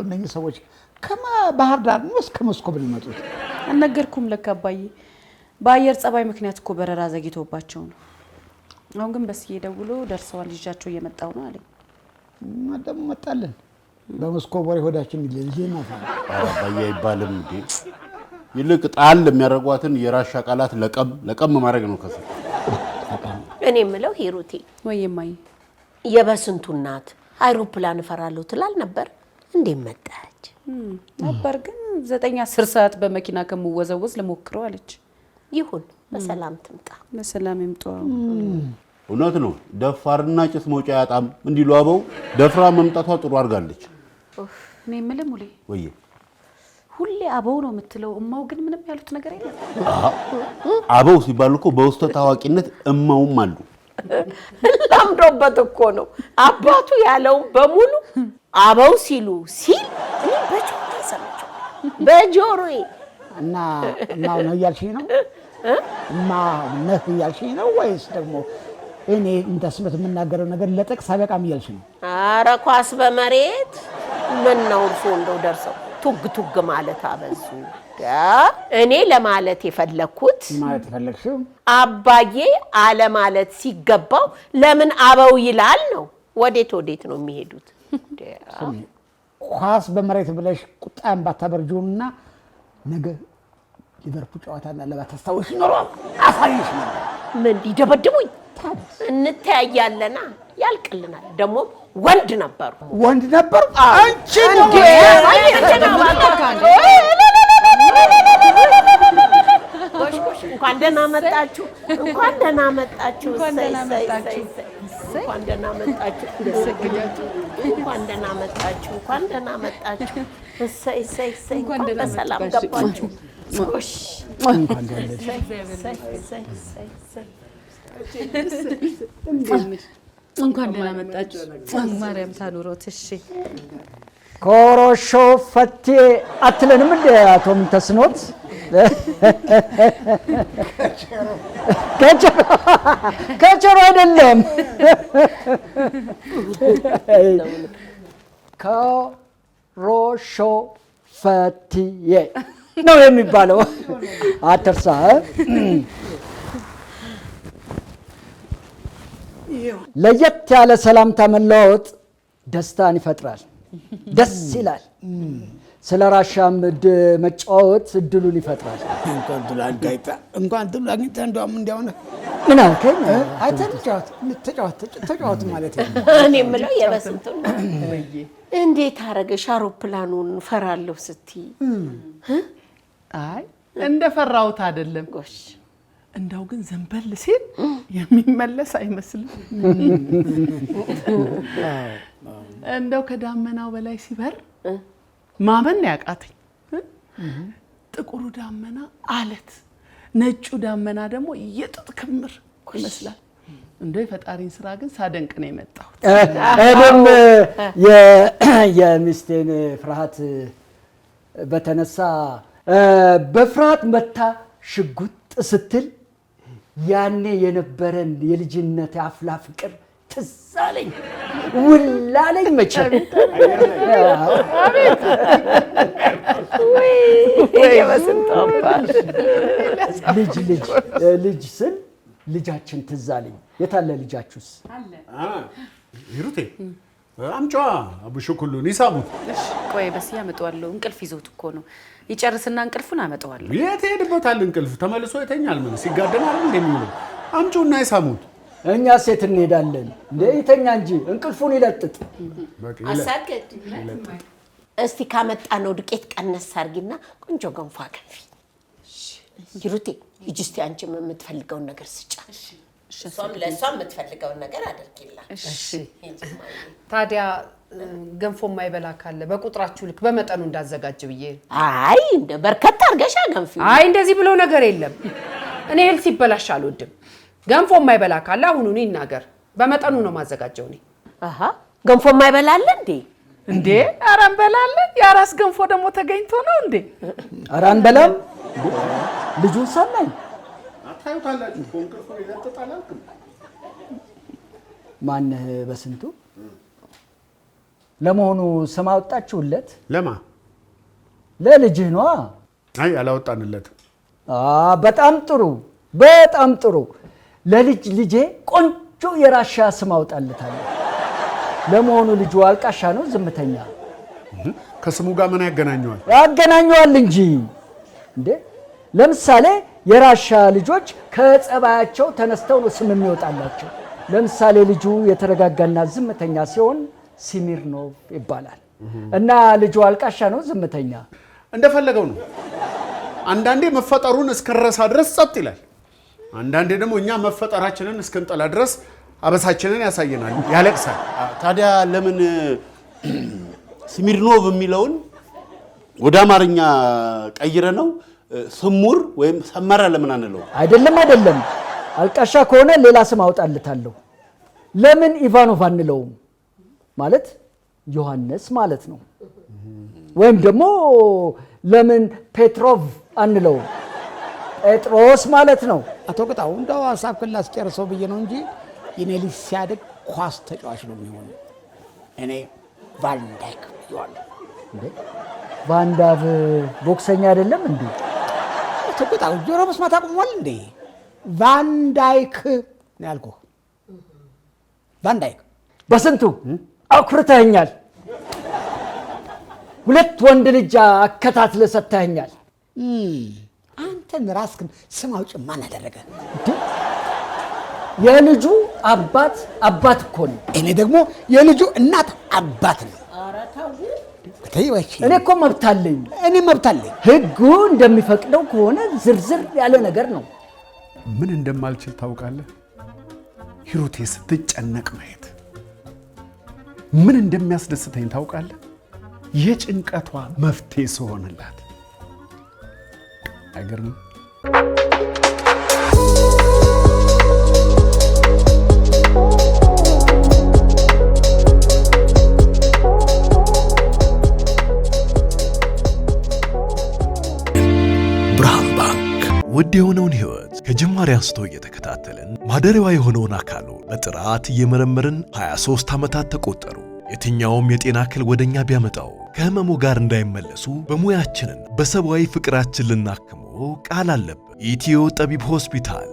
እነኚህ ሰዎች ከባህር ዳር ነው እስከ መስኮብ ሊመጡት አልነገርኩም ለካ አባዬ በአየር ጸባይ ምክንያት እኮ በረራ ዘግይቶባቸው ነው አሁን ግን በስዬ ደውሎ ደርሰዋል ልጃቸው እየመጣው ነው አለኝ ማደም መጣልን በመስኮብ ወሬ ሆዳችን ይልልና አባዬ አይባልም እንዴ ይልቅ ጣል የሚያረጓትን የራሻ ቃላት ለቀም ማድረግ ነው ከሰ እኔ ምለው ሂሩቴ ወይማይ የበስንቱ እናት አይሮፕላን ፈራለው ትላል ነበር እንዴ መጣች ነበር ግን 9-10 ሰዓት በመኪና ከመወዘወዝ ለሞክረው አለች ይሁን በሰላም ትምጣ በሰላም ይምጣው እውነት ነው ደፋርና ጭስ መውጫ ያጣም እንዲሉ አበው ደፍራ መምጣቷ ጥሩ አርጋለች እኔ ምንም ሙሌ ወይ ሁሌ አበው ነው የምትለው እማው ግን ምንም ያሉት ነገር የለም አበው ሲባል እኮ በውስጥ ታዋቂነት እማውም አሉ ላምዶበት እኮ ነው አባቱ ያለው በሙሉ አበው ሲሉ ሲል እኔ በጆሮዬ ሰምቼው በጆሮዬ እና ማው ነው ያልሽኝ ነው ነህ ያልሽኝ ነው ወይስ ደግሞ እኔ እንደስመት የምናገረው ነገር ለጥቅስ አበቃም ያልሽ ነው ኧረ ኳስ በመሬት ምን ነው እርሶ እንደው ደርሰው ቱግ ማለት አበዙ እኔ ለማለት የፈለኩት ማለት ፈለግሽው አባዬ አለ ማለት ሲገባው ለምን አበው ይላል ነው ወዴት ነው የሚሄዱት ኳስ በመሬት ብለሽ ቁጣን ባታበርጁና ነገ ሊቨርፑል ጨዋታና ለባታስታውሽ ኖሮ አሳይሽ ነው ምን ሊደበድቡኝ እንተያያለና ያልቅልናል ደግሞ ወንድ ነበሩ አንቺ ነው እንኳን ደህና መጣችሁ እንኳን ደህና መጣችሁ እሰይ በሰላም ገባችሁ እንኳን ደህና መጣችሁ ማርያም ታኑሮት እሺ ኮሮሾ ፈቴ አትለንም እንደ አቶ ምንተስኖት ከቸሮ አይደለም ኮሮሾ ፈቴ ነው የሚባለው አትርሳ ለየት ያለ ሰላምታ መለዋወጥ ደስታን ይፈጥራል ደስ ይላል ስለ ራሻም መጫወት እድሉን ይፈጥራል እንኳን ትላንት እንደውም እንዲያውነ ምን አልከኝ ተጫወት ማለት ነው እኔ የምለው የበስንቱ እንዴት አረገሽ አውሮፕላኑን ፈራለሁ ስትይ አይ እንደፈራውት አይደለም ጎሽ እንዳው ግን ዘንበል ሲል የሚመለስ አይመስልም እንደው ከዳመናው በላይ ሲበር ማመን ያቃተኝ ጥቁሩ ዳመና አለት ነጩ ዳመና ደግሞ የጥጥ ክምር ይመስላል እንደው የፈጣሪን ስራ ግን ሳደንቅ ነው የመጣሁት እኔም የሚስቴን ፍርሃት በተነሳ በፍርሃት መታ ሽጉጥ ስትል ያኔ የነበረን የልጅነት አፍላ ፍቅር ትዛለኝ ውላለኝ መቼም ልጅ ስል ልጃችን ትዛለኝ የታለ ልጃችሁስ ሂሩቴ አምጫዋ አቡሽኩሉን ይሳሙት ቆይ በስ ያመጣዋለሁ እንቅልፍ ይዞት እኮ ነው ይጨርስና እንቅልፉን አመጣዋለሁ የት ሄድበታል እንቅልፍ ተመልሶ ይተኛል ምን ሲጋደማል እንደሚውለው አምጪውና ይሳሙት እኛ ሴት እንሄዳለን እንደ ይተኛ እንጂ እንቅልፉን ይለጥጥ አሳገድ እስቲ ካመጣ ነው ዱቄት ቀነስ አርጊና ቆንጆ ገንፎ አገንፊ ሂሩቴ ይጅስቲ አንቺ የምትፈልገውን ነገር ስጫ እሷም ለሷም የምትፈልገውን ነገር አድርጊላት እሺ ታዲያ ገንፎ የማይበላ ካለ በቁጥራችሁ ልክ በመጠኑ እንዳዘጋጅ ብዬ አይ እንደ በርከት አርገሻ ገንፊ አይ እንደዚህ ብሎ ነገር የለም እኔ እህል ሲበላሽ አልወድም ገንፎ የማይበላ ካለ አሁኑን ይናገር በመጠኑ ነው ማዘጋጀው እኔ አሃ ገንፎ የማይበላ አለ እንዴ ኧረ እንበላለን ያራስ ገንፎ ደግሞ ተገኝቶ ነው እንዴ ኧረ እንበላም ልጁን ሰማኝ አታዩታላችሁ ኮንክርፎ ይለጥጣላችሁ ማነህ በስንቱ ለመሆኑ ስም አወጣችሁለት? ለማ ለልጅህ ነዋ። አይ አላወጣንለት። በጣም ጥሩ በጣም ጥሩ። ልጄ ቆንጆ የራሻ ስም አውጣለታለሁ። ለመሆኑ ልጁ አልቃሻ ነው ዝምተኛ? ከስሙ ጋር ምን ያገናኘዋል? ያገናኘዋል እንጂ እንዴ። ለምሳሌ የራሻ ልጆች ከጸባያቸው ተነስተው ነው ስም የሚወጣላቸው። ለምሳሌ ልጁ የተረጋጋና ዝምተኛ ሲሆን ሲሚርኖቭ ይባላል። እና ልጁ አልቃሻ ነው ዝምተኛ? እንደፈለገው ነው። አንዳንዴ መፈጠሩን እስከረሳ ድረስ ጸጥ ይላል። አንዳንዴ ደግሞ እኛ መፈጠራችንን እስከንጠላ ድረስ አበሳችንን ያሳየናል፣ ያለቅሳል። ታዲያ ለምን ሲሚርኖቭ የሚለውን ወደ አማርኛ ቀይረ ነው ስሙር ወይም ሰመረ ለምን አንለው? አይደለም። አልቃሻ ከሆነ ሌላ ስም አውጣለታለሁ። ለምን ኢቫኖቭ አንለውም? ማለት ዮሐንስ ማለት ነው። ወይም ደግሞ ለምን ፔትሮቭ አንለውም? ጴጥሮስ ማለት ነው። አቶ ቅጣው እንደው ሀሳብ ክላስ ጨርሰው ብዬ ነው እንጂ የኔ ልጅ ሲያድግ ኳስ ተጫዋች ነው የሚሆነው። እኔ ቫንዳይክ ይዋለሁ። ቫንዳቭ ቦክሰኛ አይደለም እንዴ? አቶ ቅጣው ጆሮ መስማት አቁሟል እንዴ? ቫንዳይክ ነው ያልኩህ። ቫንዳይክ በስንቱ አኩርተኸኛል። ሁለት ወንድ ልጅ አከታትለህ ሰጥተኸኛል። አንተን ራስህን ስም አውጭ ማን አደረገ? የልጁ አባት እኮ ነው። እኔ ደግሞ የልጁ እናት አባት ነው። እኔ እኮ መብት አለኝ። ህጉ እንደሚፈቅደው ከሆነ ዝርዝር ያለ ነገር ነው። ምን እንደማልችል ታውቃለህ? ሂሩቴ ስትጨነቅ ማየት ምን እንደሚያስደስተኝ ታውቃለህ? የጭንቀቷ መፍትሄ ስሆንላት። አይገርምም? ብርሃን ባንክ ውድ የሆነውን ህይወት ከጅማሬ አንስቶ እየተከታተልን ማደሪያዋ የሆነውን አካሉ በጥራት እየመረመርን 23 ዓመታት ተቆጠሩ። የትኛውም የጤና እክል ወደኛ ቢያመጣው ከህመሙ ጋር እንዳይመለሱ በሙያችንን በሰብአዊ ፍቅራችን ልናክሞ ቃል አለብን። ኢትዮ ጠቢብ ሆስፒታል።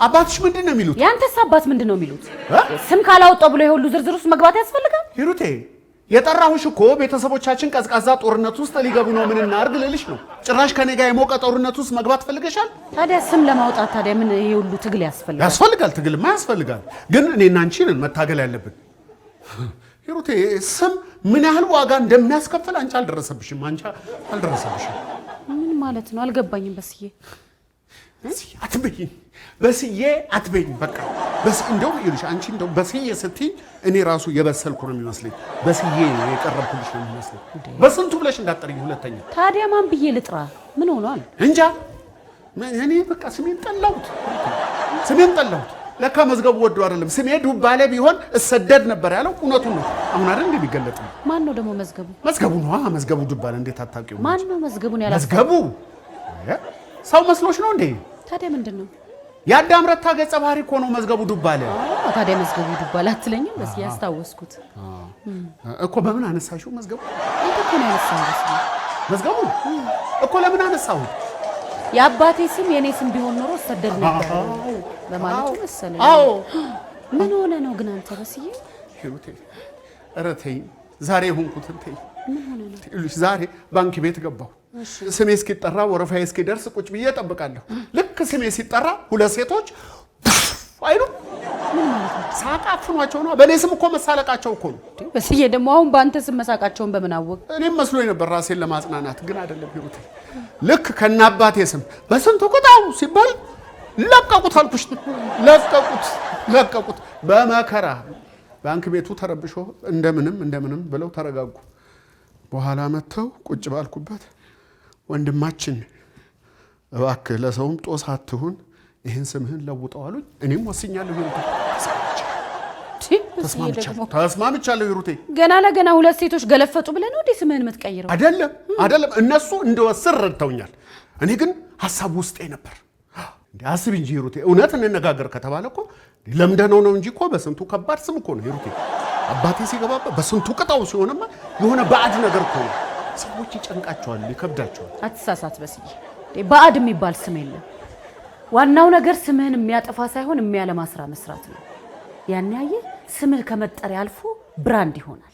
አባትሽ ምንድን ነው የሚሉት? ያንተስ አባት ምንድን ነው የሚሉት? ስም ካላወጣው ብሎ የሁሉ ዝርዝር ውስጥ መግባት ያስፈልጋል? ሂሩቴ የጠራሁሽ እኮ ቤተሰቦቻችን ቀዝቃዛ ጦርነት ውስጥ ሊገቡ ነው፣ ምን እናድርግ ልልሽ ነው። ጭራሽ ከኔ ጋር የሞቀ ጦርነት ውስጥ መግባት ፈልገሻል? ታዲያ ስም ለማውጣት ታዲያ ምን ይሄ ሁሉ ትግል ያስፈልጋል? ያስፈልጋል፣ ትግልማ ያስፈልጋል። ግን እኔና አንቺ ነን መታገል ያለብን። ሂሩቴ ስም ምን ያህል ዋጋ እንደሚያስከፍል አንቺ አልደረሰብሽም። ምን ማለት ነው? አልገባኝም። በስዬ አትበይኝ። በቃ እንደውም ይልሽ አንቺ እንደውም በስዬ ስትይ እኔ ራሱ የበሰልኩ ነው የሚመስለኝ። በስዬ የቀረብኩልሽ ነው የሚመስለኝ። በስንቱ ብለሽ እንዳትጠሪኝ ሁለተኛ። ታዲያ ማን ብዬ ልጥራ? ምን ሆኗል? እንጃ። እኔ በቃ ስሜን ጠላሁት። ለካ መዝገቡ ወዶ አይደለም። ስሜ ዱባሌ ቢሆን እሰደድ ነበር ያለው እውነቱን ነው። አሁን አይደል እንደሚገለጥ ነው። ማን ነው ደግሞ መዝገቡ? መዝገቡ ዱባሌ። እንዴት አታውቂው? ማን ነው መዝገቡን ያላሰ? መዝገቡ ሰው መስሎሽ ነው እንዴ? ታዲያ ምንድን ነው? የአዳም ረታ ገጸ ባህሪ እኮ ነው መዝገቡ ዱባሌ። ታዲያ መዝገቡ ዱባሌ አትለኝም? በስ ያስታወስኩት እኮ። በምን አነሳሽው? መዝገቡ አንተ እኮ ነው ያነሳው። መዝገቡ እኮ ለምን አነሳሁት? የአባቴ ስም የኔ ስም ቢሆን ኖሮ ሰደድ ነበር በማለቱ መሰለኝ። ምን ሆነ ነው ግን አንተ? በስዬ ሂሩቴ፣ ኧረ ተይኝ። ዛሬ የሆንኩትን ተይኝ። ዛሬ ባንክ ቤት ገባሁ። ስሜ እስኪጠራ ወረፋዬ እስኪደርስ ቁጭ ብዬ እጠብቃለሁ። ልክ ስሜ ሲጠራ ሁለት ሴቶች አይሉ ሳቃፍኗቸው ነው። በእኔ ስም እኮ መሳለቃቸው እኮ ነው። በስዬ ደግሞ አሁን በአንተ ስም መሳቃቸውን በምን አወቅ? እኔም መስሎኝ ነበር ራሴን ለማጽናናት፣ ግን አይደለም ሂሩቴ። ልክ ከናባቴ ስም በስንቱ ቁጣው ሲባል ለቀቁት አልኩሽ። ለቀቁት በመከራ ባንክ ቤቱ ተረብሾ እንደምንም ብለው ተረጋጉ። በኋላ መተው ቁጭ ባልኩበት ወንድማችን እባክህ ለሰውም ጦስ አትሁን ይህን ስምህን ለውጠው አሉኝ። እኔም ወስኛለሁ። ተስማምቻለሁ። ይሩቴ ገና ለገና ሁለት ሴቶች ገለፈጡ ብለህ ነው እንዴ ስምህን የምትቀይረው? አይደለም እነሱ እንደወስር ረድተውኛል። እኔ ግን ሐሳብ ውስጤ ነበር። እንዴ አስብ እንጂ ይሩቴ፣ እውነት እንነጋገር ከተባለ እኮ ለምደነው ነው እንጂ እኮ በስንቱ ከባድ ስም እኮ ነው ይሩቴ። አባቴ ሲገባበት በስንቱ ቅጣው ሲሆንማ የሆነ ባዕድ ነገር እኮ ነው። ሰዎች ይጨንቃቸዋል፣ ይከብዳቸዋል። አትሳሳት በስዬ፣ ባዕድ የሚባል ስም የለም። ዋናው ነገር ስምህን የሚያጠፋ ሳይሆን የሚያለማ ስራ መስራት ነው። ያን ያየ ስምህ ከመጠሪያ አልፎ ብራንድ ይሆናል።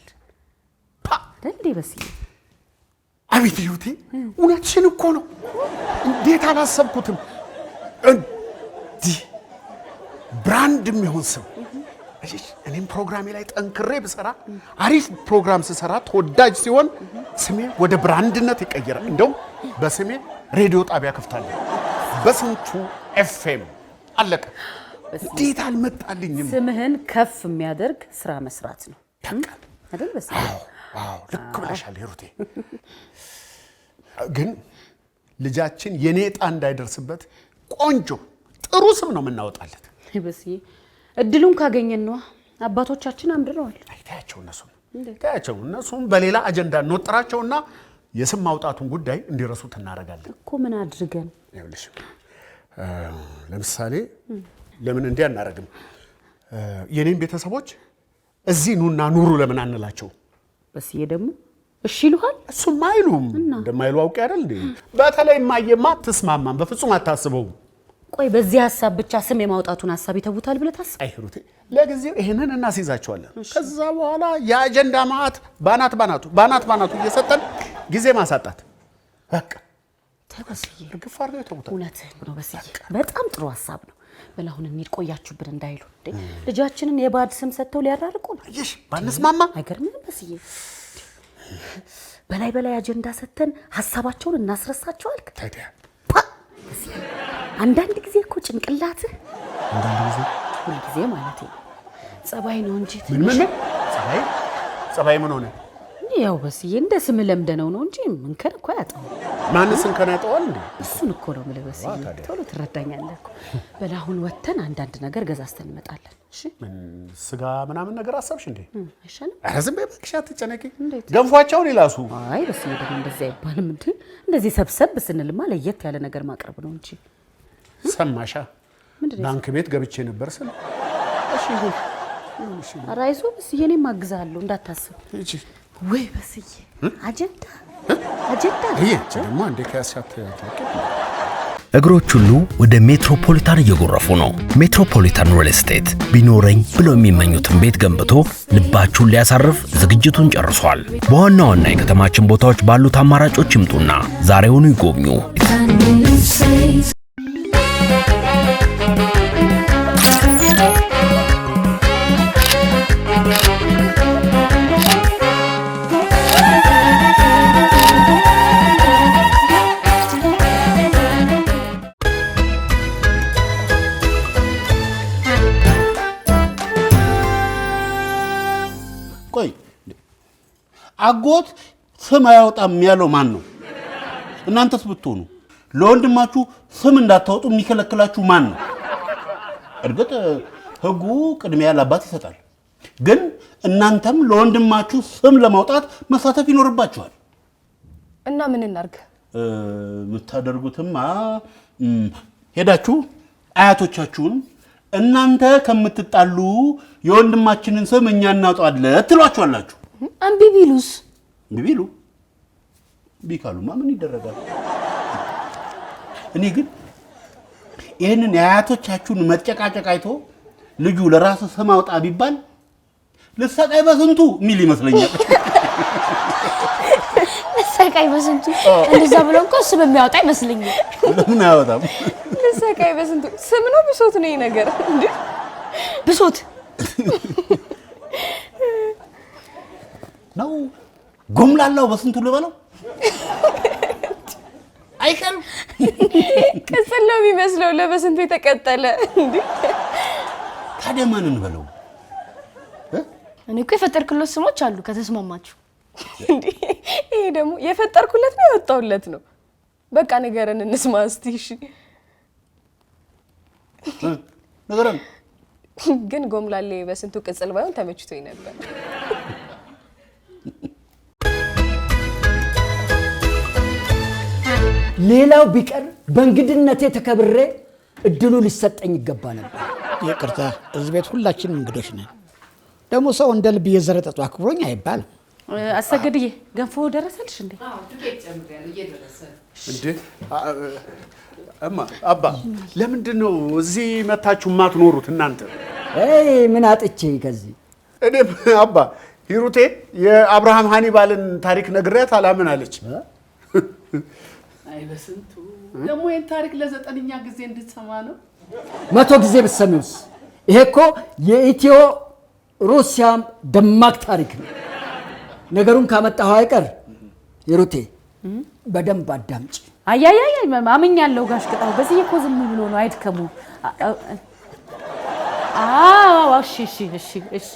እንዴ በስዬ፣ አቤት ይሩቴ፣ እውነትሽን እኮ ነው። እንዴት አላሰብኩትም። እንዲህ ብራንድ የሚሆን ስም እኔም ፕሮግራሜ ላይ ጠንክሬ ብሰራ አሪፍ ፕሮግራም ስሰራ ተወዳጅ ሲሆን ስሜ ወደ ብራንድነት ይቀየራል። እንደውም በስሜ ሬዲዮ ጣቢያ ከፍታለሁ። በስንቱ ኤፍኤም አለቀ። እንዴት አልመጣልኝም። ስምህን ከፍ የሚያደርግ ስራ መስራት ነው አይደል? በስዬ ልክ ብለሻል ሂሩቴ። ግን ልጃችን የኔ ዕጣ እንዳይደርስበት ቆንጆ ጥሩ ስም ነው የምናወጣለት። በስዬ እድሉን ካገኘን ነው። አባቶቻችን አምድረዋል። ታያቸው እነሱም በሌላ አጀንዳ እንወጥራቸውና የስም ማውጣቱን ጉዳይ እንዲረሱት እናደርጋለን እኮ። ምን አድርገን? ይኸውልሽ ለምሳሌ ለምን እንዲህ አናደርግም? የኔን ቤተሰቦች እዚህ ኑና ኑሩ ለምን አንላቸው? በስዬ ደግሞ እሺ ይሉሃል? እሱም አይሉም። እንደማይሉ አውቄ አይደል እንዴ? በተለይ ማየማ አትስማማም፣ በፍጹም አታስበውም። ቆይ በዚህ ሐሳብ ብቻ ስም የማውጣቱን ሐሳብ ይተውታል ብለህ ታስብ? አይ ሂሩቴ፣ ለጊዜው ይሄንን እናስይዛቸዋለን። ከዛ በኋላ የአጀንዳ ማዕት ባናቱ እየሰጠን ጊዜ ማሳጣት በቃ። ተበስዬ እርግፍ አድርገው ይተውታል። እውነትህን ነው በስዬ፣ በጣም ጥሩ ሐሳብ ነው። በላሁን እንሂድ፣ ቆያችሁብን እንዳይሉ እንዴ። ልጃችንን የባዕድ ስም ሰጥተው ሊያራርቁ ነው። እሺ ባንስማማ አይገርምም በስዬ? በላይ አጀንዳ ሰጥተን ሐሳባቸውን እናስረሳቸዋል። ታዲያ አንዳንድ ጊዜ እኮ ጭንቅላትህ ሁል ጊዜ ማለት ነው ጸባይ ነው እንጂ ምን ጸባይ ምን ሆነ? ያው በስዬ እንደ ስም ለምደነው ነው እንጂ እንከን እኮ ያጣው። ማንስ እንከን ያጣዋል እንዴ? እሱን እኮ ነው የምልህ በስዬ። ቶሎ ትረዳኛለህ እኮ። በላሁን ወተን አንዳንድ ነገር ገዛዝተን እንመጣለን። እሺ ምን ስጋ ምናምን ነገር አሰብሽ እንዴ? አይሻልም? ኧረ ዝም በይ እባክሽ፣ አትጨነቂ። ገንፏቸውን ይላሱ። አይ በስዬ ደግሞ እንደዚህ አይባልም እንዴ። እንደዚህ ሰብሰብ ስንልማ ለየት ያለ ነገር ማቅረብ ነው እንጂ። ሰማሻ? ባንክ ቤት ገብቼ ነበር ስለ እሺ ይሁን። ኧረ አይዞህ በስዬ፣ እኔም አግዝሃለሁ እንዳታስብ። እሺ ወይ በስዬ አጀንዳ ይሄ ደግሞ እንደ ከያሳት እግሮች ሁሉ ወደ ሜትሮፖሊታን እየጎረፉ ነው። ሜትሮፖሊታን ሪል ስቴት ቢኖረኝ ብለው የሚመኙትን ቤት ገንብቶ ልባችሁን ሊያሳርፍ ዝግጅቱን ጨርሷል። በዋና ዋና የከተማችን ቦታዎች ባሉት አማራጮች ይምጡና ዛሬውኑ ይጎብኙ። አጎት ስም አያወጣም ያለው ማን ነው? እናንተስ ብትሆኑ ለወንድማችሁ ስም እንዳታወጡ የሚከለክላችሁ ማን ነው? እርግጥ ሕጉ ቅድሚያ ለአባት ይሰጣል፣ ግን እናንተም ለወንድማችሁ ስም ለማውጣት መሳተፍ ይኖርባችኋል። እና ምን እናርግ? የምታደርጉትማ ሄዳችሁ አያቶቻችሁን እናንተ ከምትጣሉ የወንድማችንን ስም እኛ እናውጣለን ትሏቸዋላችሁ። እምቢ ቢሉስ? ቢሉ ቢካሉማ ምን ይደረጋል? እኔ ግን ይህንን የአያቶቻችሁን መጨቃጨቅ አይቶ ልጁ ለራሱ ስም አውጣ ቢባል ልሰቃይ በስንቱ የሚል ይመስለኛል። ልሰቃይ በስንቱ እንደዛ ብሎ እንኳን ስም የሚያወጣ ይመስለኛል። ለምን አያወጣም? ልሰቃይ በስንቱ ስም ነው ብሶት ነው ይሄ ነገር እንዴ? ብሶት ነው ጎምላላው በስንቱ ልበለው አይሻልም? ቅጽል ነው የሚመስለው ለበስንቱ የተቀጠለ እንዴ? ታዲያ ማንን በለው? እኔ እኮ የፈጠርኩለት ስሞች አሉ ከተስማማችሁ። እንዴ ይሄ ደግሞ የፈጠርኩለት ነው ያወጣውለት ነው? በቃ ነገርን እንስማ እስቲ። እሺ ነገርን ግን ጎምላሌ በስንቱ ቅጽል ባይሆን ተመችቶኝ ነበር። ሌላው ቢቀር በእንግድነቴ ተከብሬ እድሉ ሊሰጠኝ ይገባ ነበር። ይቅርታ፣ እዚህ ቤት ሁላችንም እንግዶች ነን። ደግሞ ሰው እንደ ልብ እየዘረጠጡ አክብሮኝ አይባልም። አሰገድዬ ገንፎ ደረሰልሽ እንዴ? እንዴ እማ አባ ለምንድን ነው እዚህ መታችሁ የማትኖሩት እናንተ? ምን አጥቼ ከዚህ እኔም አባ ሂሩቴ የአብርሃም ሃኒባልን ታሪክ ነግሬያት አላምን አለች። አይ በስንቱ ደግሞ ይሄን ታሪክ ለ9ኛ ጊዜ እንድትሰማ ነው። 100 ጊዜ ብትሰሚውስ? ይሄ እኮ የኢትዮ ሩሲያ ደማቅ ታሪክ ነው። ነገሩን ካመጣኸው አይቀር ሂሩቴ በደንብ አዳምጪ። አያያይ አምኛለሁ ጋሽ ቅጣው። በዚህ እኮ ዝም ብሎ ነው አይድከሙ። እሺ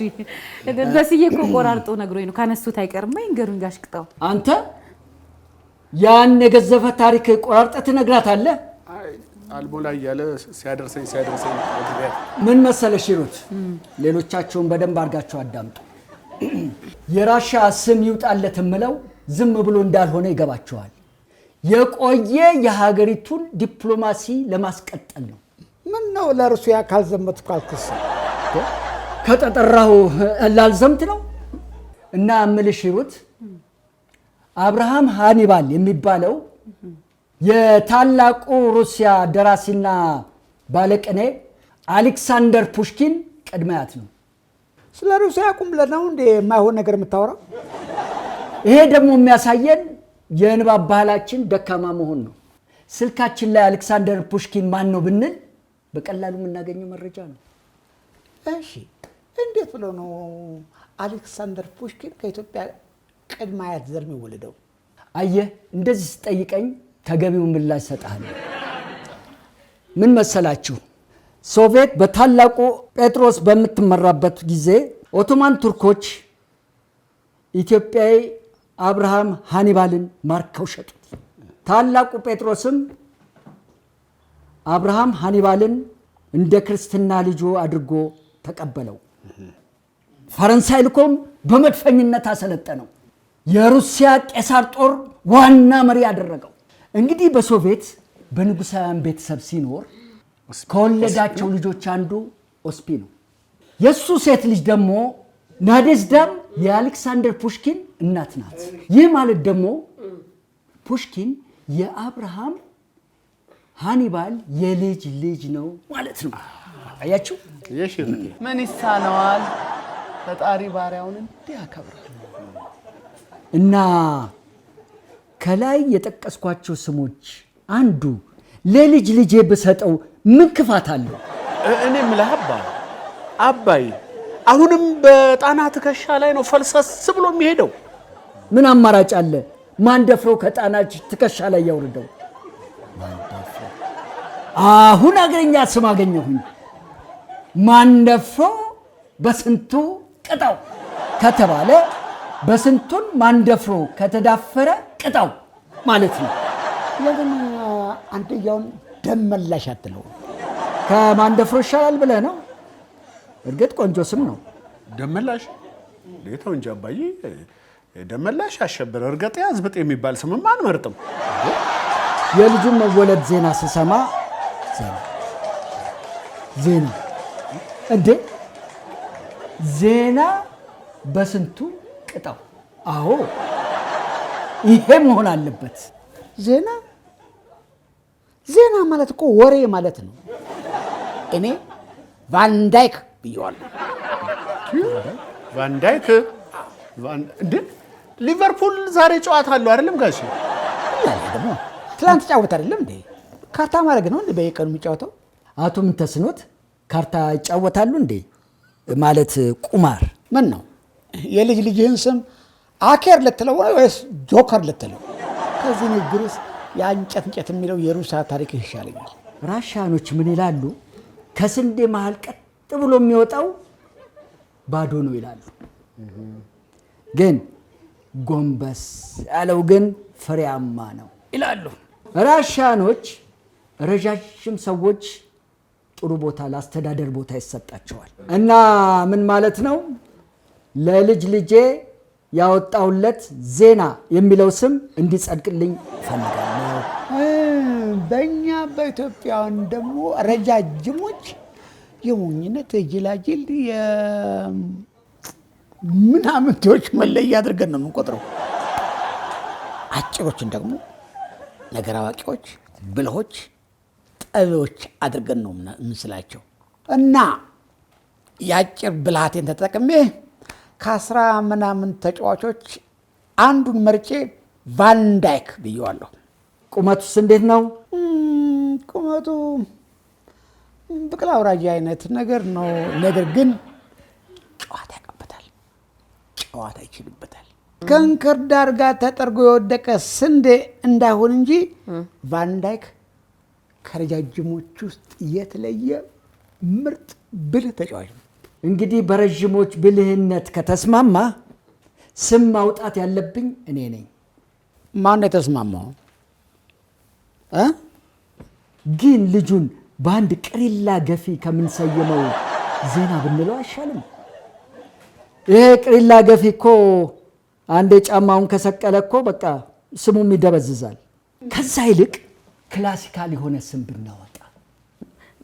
በዚህ እኮ ቆራርጦ ነግሮኝ ነው ካነሱት አይቀርም። ይንገሩኝ ጋሽ ቅጣው። አንተ ያን የገዘፈ ታሪክ ቆራርጠህ ትነግራታለህ? አልሞላ እያለ ሲያደርሰኝ ምን መሰለሽ ሂሩት፣ ሌሎቻችሁን በደንብ አድርጋችሁ አዳምጡ። የራሻ ስም ይውጣለት የምለው ዝም ብሎ እንዳልሆነ ይገባችኋል። የቆየ የሀገሪቱን ዲፕሎማሲ ለማስቀጠል ነው። ምን ነው ለሩሲያ ካልዘመትኩ አልክስ ከተጠራሁ ላልዘምት ነው። እና እምልሽ ሂሩት፣ አብርሃም ሃኒባል የሚባለው የታላቁ ሩሲያ ደራሲና ባለቅኔ አሌክሳንደር ፑሽኪን ቅድመ አያት ነው። ስለ ሩሲያ ቁም ብለህ ነው እንዴ የማይሆን ነገር የምታወራው? ይሄ ደግሞ የሚያሳየን የንባብ ባህላችን ደካማ መሆን ነው። ስልካችን ላይ አሌክሳንደር ፑሽኪን ማን ነው ብንል በቀላሉ የምናገኘው መረጃ ነው። እሺ እንዴት ብሎ ነው አሌክሳንደር ፑሽኪን ከኢትዮጵያ ቅድመ አያት ዘር የሚወለደው? አየህ፣ እንደዚህ ስጠይቀኝ ተገቢውን ምላሽ እሰጥሃለሁ። ምን መሰላችሁ? ሶቪየት በታላቁ ጴጥሮስ በምትመራበት ጊዜ ኦቶማን ቱርኮች ኢትዮጵያዊ አብርሃም ሃኒባልን ማርከው ሸጡት። ታላቁ ጴጥሮስም አብርሃም ሃኒባልን እንደ ክርስትና ልጁ አድርጎ ተቀበለው። ፈረንሳይ ልኮም በመድፈኝነት አሰለጠነው። የሩሲያ ቄሳር ጦር ዋና መሪ ያደረገው። እንግዲህ በሶቪየት በንጉሳውያን ቤተሰብ ሲኖር ከወለዳቸው ልጆች አንዱ ኦስፒ ነው። የሱ ሴት ልጅ ደግሞ ናዴዝዳም የአሌክሳንደር ፑሽኪን እናት ናት። ይህ ማለት ደግሞ ፑሽኪን የአብርሃም ሃኒባል የልጅ ልጅ ነው ማለት ነው። አያችሁ? ምን ይሳነዋል? ፈጣሪ ባሪያውን እንዲህ ያከብራል። እና ከላይ የጠቀስኳቸው ስሞች አንዱ ለልጅ ልጄ ብሰጠው ምን ክፋት አለው? እኔ የምልህ አባይ አሁንም በጣና ትከሻ ላይ ነው ፈልሰስ ብሎ የሚሄደው። ምን አማራጭ አለ? ማን ደፍሮ ከጣና ትከሻ ላይ ያውርደው? አሁን አገረኛ ስም አገኘሁኝ። ማን ደፍሮ በስንቱ ቅጣው ከተባለ በስንቱን ማን ደፍሮ ከተዳፈረ ቅጣው ማለት ነው። ለምን አንደኛውን ደም መላሽ አትለው? ከማን ደፍሮ ይሻላል ብለህ ነው? እርግጥ ቆንጆ ስም ነው። ደመላሽ ሌታው እንጂ አባዬ፣ ደመላሽ አሸብር እርግጥ ያዝብጥ የሚባል ስምማ አንመርጥም። የልጁን መወለድ ዜና ስሰማ ዜና እንዴ ዜና በስንቱ ቅጣው። አዎ ይሄ መሆን አለበት። ዜና ማለት እኮ ወሬ ማለት ነው። እኔ ቫንዳይክ ብየዋለሁ። ቫንዳይክ እንዴ? ሊቨርፑል ዛሬ ጨዋታ አለው አይደለም ጋሽ? ደግሞ ትላንት ጫወት አይደለም እንዴ? ካርታ ማድረግ ነው እንዴ በየቀኑ የሚጫወተው? አቶ ምንተስኖት ካርታ ይጫወታሉ እንዴ? ማለት ቁማር ምን ነው? የልጅ ልጅህን ስም አኬር ልትለው ወይስ ጆከር ልትለው? ከዚህ ንግግር ውስጥ የእንጨት የሚለው የሩሲያ ታሪክ ይሻለኛል። ራሻኖች ምን ይላሉ? ከስንዴ መሃል ቀጥ ብሎ የሚወጣው ባዶ ነው ይላሉ። ግን ጎንበስ ያለው ግን ፍሬያማ ነው ይላሉ። ራሻኖች ረጃጅም ሰዎች ጥሩ ቦታ ለአስተዳደር ቦታ ይሰጣቸዋል። እና ምን ማለት ነው? ለልጅ ልጄ ያወጣውለት ዜና የሚለው ስም እንዲጸድቅልኝ እፈልጋለሁ። በእኛ በኢትዮጵያውያን ደግሞ ረጃጅሞች የሞኝነት የጅላጅል ምናምንቴዎች መለያ አድርገን ነው የምንቆጥረው። አጭሮችን ደግሞ ነገር አዋቂዎች፣ ብልሆች፣ ጠቢዎች አድርገን ነው የምንስላቸው። እና የአጭር ብልሃቴን ተጠቅሜ ከ10 ምናምን ተጫዋቾች አንዱን መርጬ ቫንዳይክ ብየዋለሁ። ቁመቱስ እንዴት ነው? ቁመቱ ብቅል አውራጅ አይነት ነገር ነው። ነገር ግን ጨዋታ ያውቅበታል፣ ጨዋታ ይችልበታል። ከእንክርዳድ ጋር ተጠርጎ የወደቀ ስንዴ እንዳይሆን እንጂ ቫንዳይክ ከረጃጅሞች ውስጥ የተለየ ምርጥ ብልህ ተጫዋች ነው። እንግዲህ በረጅሞች ብልህነት ከተስማማ ስም ማውጣት ያለብኝ እኔ ነኝ። ማን ነው የተስማማው? ግን ልጁን በአንድ ቅሪላ ገፊ ከምንሰይመው ዜና ብንለው አይሻልም? ይሄ ቅሪላ ገፊ እኮ አንዴ ጫማውን ከሰቀለ እኮ በቃ ስሙም ይደበዝዛል። ከዛ ይልቅ ክላሲካል የሆነ ስም ብናወጣ።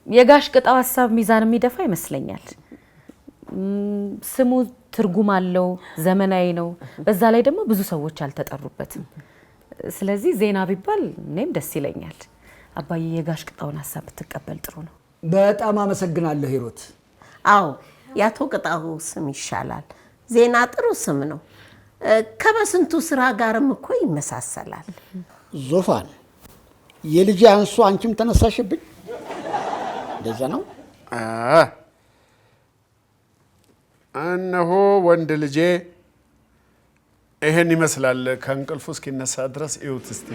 የጋሽ ቅጣው ሀሳብ ሚዛን የሚደፋ ይመስለኛል። ስሙ ትርጉም አለው፣ ዘመናዊ ነው። በዛ ላይ ደግሞ ብዙ ሰዎች አልተጠሩበትም። ስለዚህ ዜና ቢባል እኔም ደስ ይለኛል። አባዬ የጋሽ ቅጣውን ሀሳብ ብትቀበል ጥሩ ነው። በጣም አመሰግናለሁ ሂሩት። አዎ የአቶ ቅጣው ስም ይሻላል። ዜና ጥሩ ስም ነው። ከበስንቱ ስራ ጋርም እኮ ይመሳሰላል። ዙፋን የልጅ አንሱ አንቺም ተነሳሽብኝ። እንደዛ ነው። እነሆ ወንድ ልጄ ይሄን ይመስላል። ከእንቅልፉ እስኪነሳ ድረስ እዩት እስቲ።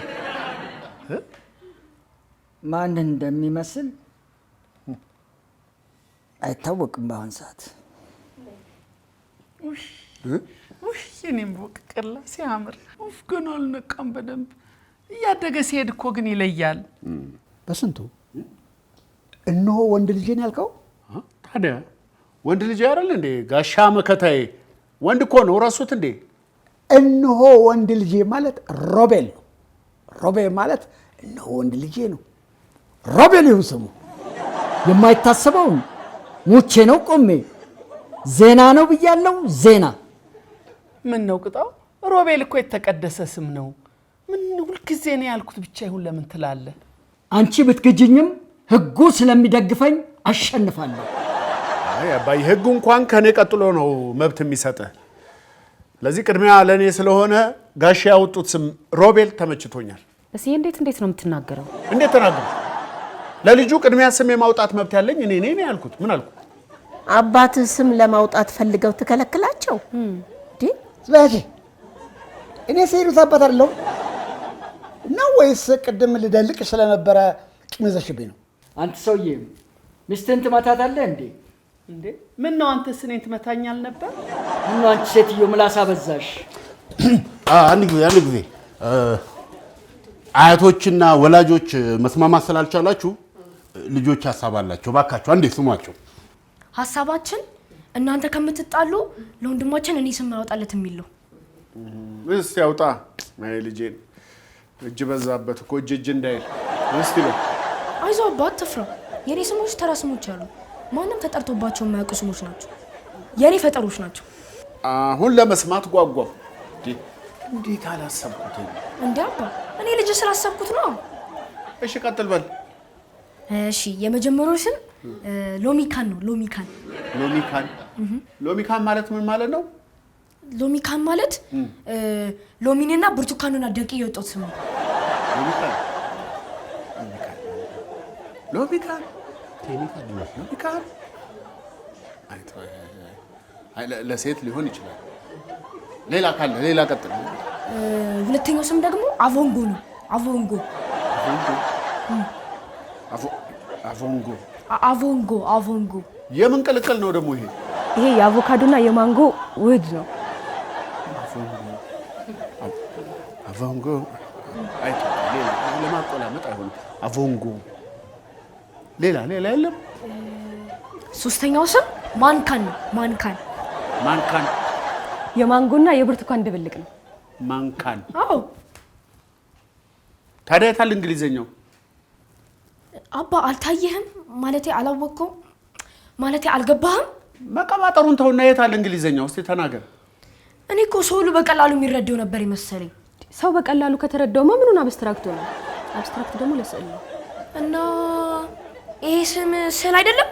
ማን እንደሚመስል አይታወቅም በአሁን ሰዓት። እኔም በቅቅላ ሲያምር ግን አልነቃም በደንብ። እያደገ ሲሄድ እኮ ግን ይለያል። በስንቱ እነሆ ወንድ ልጄን ያልከው? ታዲያ ወንድ ልጅ አይደል እንዴ? ጋሻ መከታዬ ወንድ እኮ ነው። ረሱት እንዴ? እነሆ ወንድ ልጄ ማለት ሮቤል ነው። ሮቤል ማለት እነሆ ወንድ ልጄ ነው። ሮቤል ይሁን ስሙ። የማይታሰበውን ሙቼ ነው ቆሜ ዜና ነው ብያለሁ። ዜና ምን ነው ቅጣው? ሮቤል እኮ የተቀደሰ ስም ነው። ምን ሁልጊዜ ነው ያልኩት ብቻ ይሁን ለምን ትላለህ? አንቺ ብትግጅኝም ህጉ ስለሚደግፈኝ አሸንፋለሁ። አይ አባይ ህጉ እንኳን ከኔ ቀጥሎ ነው መብት የሚሰጠህ። ለዚህ ቅድሚያ ለኔ ስለሆነ ጋሻ ያወጡት ስም ሮቤል ተመችቶኛል። እስኪ እንዴት ነው የምትናገረው? እንዴት ተናገሩ? ለልጁ ቅድሚያ ስም የማውጣት መብት ያለኝ እኔ ነኝ ያልኩት። ምን አልኩ? አባትህ ስም ለማውጣት ፈልገው ትከለክላቸው እንዴ? ስለዚህ እኔ ሴሪት አባት አይደለሁ ነው ወይስ ቅድም ልደልቅ ስለነበረ ቂም ይዘሽብኝ ነው? አንተ ሰውዬ ሚስትህን ትመታታለህ እንዴ? እንዴ ምን ነው አንተ ስኔን ትመታኛል ነበር? ምን ነው አንቺ ሴትዮ ምላስ አበዛሽ? አንድ ጊዜ አያቶችና ወላጆች መስማማት ስላልቻላችሁ ልጆች ሀሳብ አላቸው። ባካችሁ አንዴ ስሟቸው። ሀሳባችን እናንተ ከምትጣሉ ለወንድማችን እኔ ስም ያወጣለት የሚል ነው። እስቲ ያውጣ። አይ ልጄን እጅ በዛበት እኮ እጅ እንዳይል እስቲ ነው። አይዞህ አባ አትፍራ። የኔ ስሞች ተራ ስሞች አሉ። ማንም ተጠርቶባቸው የማያውቁ ስሞች ናቸው። የኔ ፈጠሮች ናቸው። አሁን ለመስማት ጓጓው። እንዴት አላሰብኩትም? እንዴ አባ እኔ ልጅ ስላሰብኩት ነው። እሺ ቀጥል በል። እሺ የመጀመሪያው ስም ሎሚካን ነው። ሎሚካን ሎሚካን ማለት ምን ማለት ነው? ሎሚካን ማለት ሎሚንና ብርቱካንና ደቂ የወጣው ስም ነው። ሎሚካን ለሴት ሊሆን ይችላል። ሌላ ካለ ሌላ ቀጥል። ሁለተኛው ስም ደግሞ አቮንጎ ነው። አቮንጎ የምን ቅልቅል ነው ደግሞ ይሄ? ይሄ የአቮካዶና የማንጎ ውህድ ነው። አቮንጎ አይቶ ሌላ ለማቆላመጥ አይሆንም። አቮንጎ ሌላ የለም። ሶስተኛው ስም ማንካን ነው። ማንካን የማንጎና የብርቱካን ድብልቅ ነው። ማንካን። አዎ። ታዲያ የታል እንግሊዘኛው? አባ አልታየህም? ማለቴ አላወቅከውም? ማለቴ አልገባህም? መቀባጠሩን ተውና የታል እንግሊዘኛው? እስቲ ተናገር። እኔ እኮ ሰው ሁሉ በቀላሉ የሚረዳው ነበር ይመስለኝ። ሰው በቀላሉ ከተረዳውማ ምኑን አብስትራክት ነው? አብስትራክት ደግሞ ለስዕል ነው። እና ይሄ ስም ስዕል አይደለም?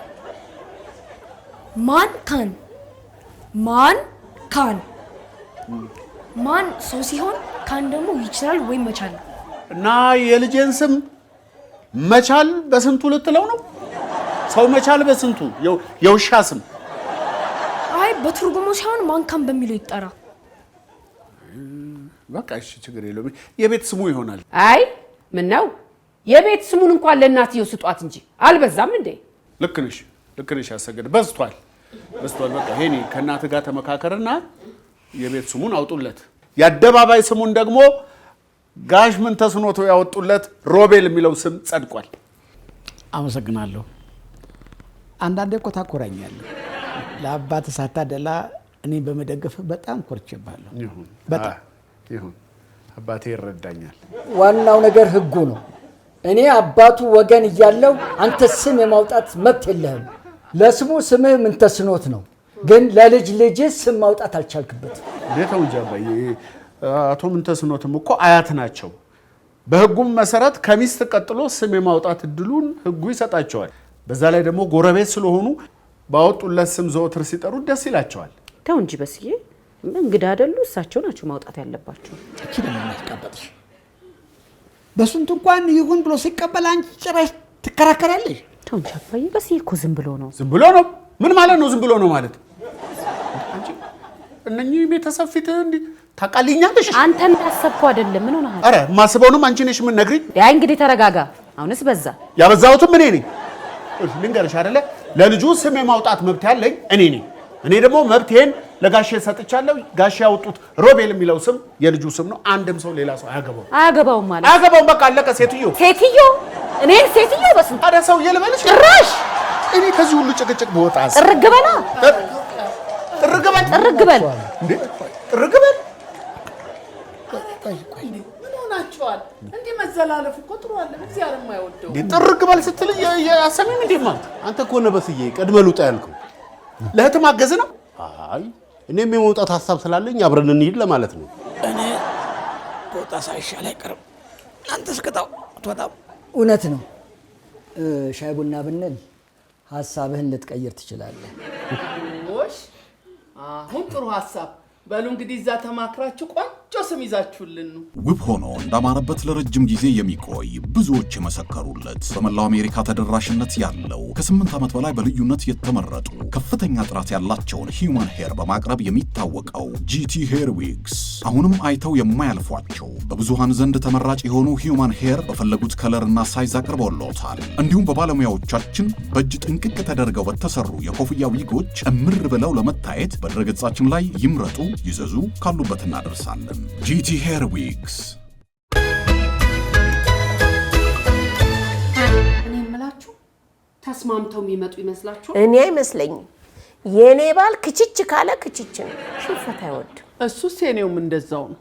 ማንካን ማን ሰው ሲሆን ካን ደግሞ ይችላል ወይም መቻል ነው። እና የልጄን ስም መቻል በስንቱ ልትለው ነው? ሰው መቻል በስንቱ የውሻ ስም? አይ በትርጉሙ ሳይሆን ማንካን በሚለው ይጠራ። በቃ እሺ ችግር የለውም። የቤት ስሙ ይሆናል። አይ ምን ነው የቤት ስሙን እንኳን ለእናትየው ስጧት እንጂ አልበዛም እንዴ? ልክ ነሽ ያሰገድ በዝቷል። በቃ ሄኒ ከእናትህ ጋር ተመካከርና የቤት ስሙን አውጡለት። የአደባባይ ስሙን ደግሞ ጋሽ ምን ተስኖቶ ያወጡለት ሮቤል የሚለው ስም ጸድቋል። አመሰግናለሁ። አንዳንዴ እኮ ታኮራኛለህ። ለአባት ሳታደላ እኔ በመደገፍ በጣም ኮርቼባለሁ። ይሁን አባቴ ይረዳኛል። ዋናው ነገር ህጉ ነው። እኔ አባቱ ወገን እያለው አንተ ስም የማውጣት መብት የለህም። ለስሙ ስምህ ምን ተስኖት ነው፣ ግን ለልጅ ስም ማውጣት አልቻልክበት። እንዴት እንጂ አባዬ፣ አቶ ምን ተስኖትም እኮ አያት ናቸው። በህጉም መሰረት ከሚስት ቀጥሎ ስም የማውጣት እድሉን ህጉ ይሰጣቸዋል። በዛ ላይ ደግሞ ጎረቤት ስለሆኑ ባወጡለት ስም ዘወትር ሲጠሩ ደስ ይላቸዋል። ተው እንጂ በስዬ፣ እንግዳ አይደሉ? እሳቸው ናቸው ማውጣት ያለባቸው። እቺ ደግሞ ማስቀበጥሽ በስንት እንኳን ይሁን ብሎ ሲቀበል አንቺ ጭራሽ ትከራከራለሽ። ተው እንጂ አባዬ፣ በስዬ እኮ ዝም ብሎ ነው። ዝም ብሎ ነው? ምን ማለት ነው ዝም ብሎ ነው ማለት? አንቺ እነኚህ ቤተሰብ ፊት እንዲህ ታቃልኛለሽ። አንተ እንዳሰብከው አይደለም። ምን ሆነሃል? አረ ማስበውንም አንቺ ነሽ ምን ነግሪኝ። ያ እንግዲህ ተረጋጋ። አሁንስ በዛ። ያበዛሁትም እኔ ነኝ። ልንገርሽ አይደለ ለልጁ ስም የማውጣት መብት ያለኝ እኔ ነኝ። እኔ ደግሞ መብቴን ለጋሼ ሰጥቻለሁ። ጋሼ ያወጡት ሮቤል የሚለው ስም የልጁ ስም ነው። አንድም ሰው ሌላ ሰው አያገባውም ማለት አያገባውም። በቃ አለቀ። ሴትዮ እኔ ሴትዮ በስንት ታዲያ ሰው የልበልሽ? ጭራሽ እኔ ከዚህ ሁሉ ጭቅጭቅ በወጣስ ጥርግ በል እንዴ! ጥርግ በል ምን ሆናችኋል? እንዲህ መዘላለፍ እኮ ጥሩ አለ። እግዚአብሔር የማይወደው ጥርግ በል ስትል ያሰሚም እንዴማ? አንተ እኮ ነው በስዬ ቀድመ ልውጣ ያልከው። ለእህት ማገዝ ነው? አይ እኔም የመውጣት ሀሳብ ስላለኝ አብረን እንሂድ ለማለት ነው። እኔ ቦታ ሳይሻል አይቀርም። አንተ እስከታው አትወጣም። እውነት ነው። ሻይ ቡና ብንል ሀሳብህን ልትቀይር ትችላለህ። ወሽ አሁን ጥሩ ሀሳብ በሉ እንግዲህ እዛ ተማክራችሁ ቆንጆ ስም ይዛችሁልን ነው። ውብ ሆኖ እንዳማረበት ለረጅም ጊዜ የሚቆይ ብዙዎች የመሰከሩለት በመላው አሜሪካ ተደራሽነት ያለው ከ8 ዓመት በላይ በልዩነት የተመረጡ ከፍተኛ ጥራት ያላቸውን ሂውማን ሄር በማቅረብ የሚታወቀው ጂቲ ሄር ዊግስ አሁንም አይተው የማያልፏቸው በብዙሃን ዘንድ ተመራጭ የሆኑ ሂውማን ሄር በፈለጉት ከለርና ሳይዝ አቅርበውልዎታል። እንዲሁም በባለሙያዎቻችን በእጅ ጥንቅቅ ተደርገው በተሰሩ የኮፍያ ዊጎች እምር ብለው ለመታየት በድረገጻችን ላይ ይምረጡ፣ ይዘዙ፣ ካሉበት እናደርሳለን። ጂቲ ሄር ዊግስ። እኔ የምላችሁ ተስማምተው የሚመጡ ይመስላችኋል? እኔ አይመስለኝም። የኔ ባል ክችች ካለ ክችች ነው፣ ሽንፈት አይወድም። እሱስ የኔውም እንደዛው ነው።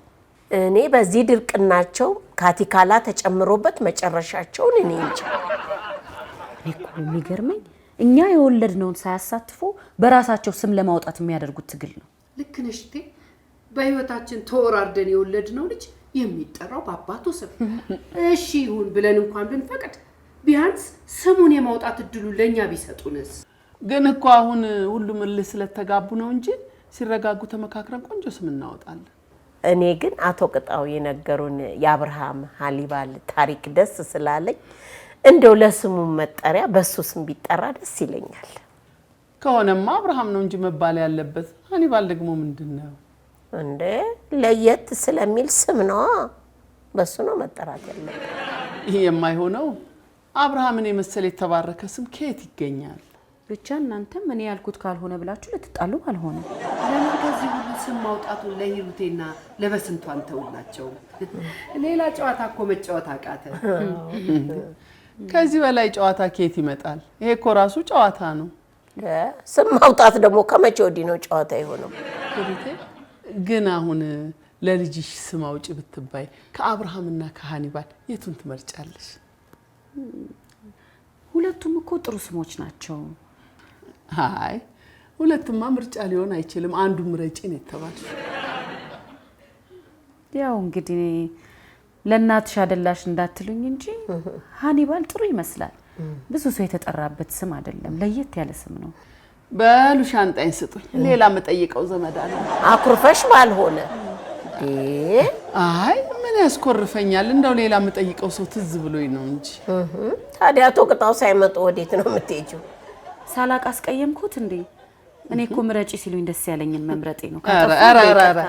እኔ በዚህ ድርቅናቸው ካቲካላ ተጨምሮበት መጨረሻቸውን እኔ እንጃ። እኔ እኮ የሚገርመኝ እኛ የወለድነውን ሳያሳትፉ በራሳቸው ስም ለማውጣት የሚያደርጉት ትግል ነው። ልክ ነሽ እቴ። በህይወታችን ተወራርደን የወለድነው ልጅ የሚጠራው በአባቱ ስም እሺ ይሁን ብለን እንኳን ብንፈቅድ ቢያንስ ስሙን የማውጣት እድሉ ለኛ ቢሰጡንስ? ግን እኮ አሁን ሁሉም እልህ ስለተጋቡ ነው እንጂ ሲረጋጉ ተመካክረን ቆንጆ ስም እናወጣለን። እኔ ግን አቶ ቅጣው የነገሩን የአብርሃም ሀሊባል ታሪክ ደስ ስላለኝ እንደው ለስሙ መጠሪያ በሱ ስም ቢጠራ ደስ ይለኛል። ከሆነማ አብርሃም ነው እንጂ መባል ያለበት። ሀኒባል ደግሞ ምንድነው እንዴ? ለየት ስለሚል ስም ነው፣ በሱ ነው መጠራት ያለበት። ይሄ የማይሆነው አብርሃምን የመሰለ የተባረከ ስም ከየት ይገኛል? ብቻ እናንተም እኔ ያልኩት ካልሆነ ብላችሁ ልትጣሉ አልሆነ። ለምን ከዚህ ሁሉ ስም ማውጣቱን ለሂሩቴና ለበስንቱ አንተውላቸው? ሌላ ጨዋታ እኮ መጫወት አቃተ። ከዚህ በላይ ጨዋታ ከየት ይመጣል? ይሄ እኮ ራሱ ጨዋታ ነው። ስም ማውጣት ደግሞ ከመቼ ወዲህ ነው ጨዋታ የሆነው? ግን አሁን ለልጅሽ ስም አውጪ ብትባይ ከአብርሃምና ከሃኒባል የቱን ትመርጫለሽ? ሁለቱም እኮ ጥሩ ስሞች ናቸው። አይ ሁለቱማ ምርጫ ሊሆን አይችልም። አንዱ ምረጪ ነው የተባልሽ። ያው እንግዲህ ለእናትሽ አደላሽ እንዳትሉኝ እንጂ ሃኒባል ጥሩ ይመስላል። ብዙ ሰው የተጠራበት ስም አይደለም፣ ለየት ያለ ስም ነው። በሉ ሻንጣይን ስጡኝ፣ ሌላ መጠይቀው ዘመድ አለ። አኩርፈሽ ባልሆነ አይ ምን ያስኮርፈኛል? እንደው ሌላ መጠይቀው ሰው ትዝ ብሎኝ ነው እንጂ። ታዲያ አቶ ቅጣው ሳይመጡ ወዴት ነው የምትሄጂው? ሳላቅ አስቀየምኩት እንዴ? እኔ እኮ ምረጪ ሲሉኝ ደስ ያለኝን መምረጤ ነው።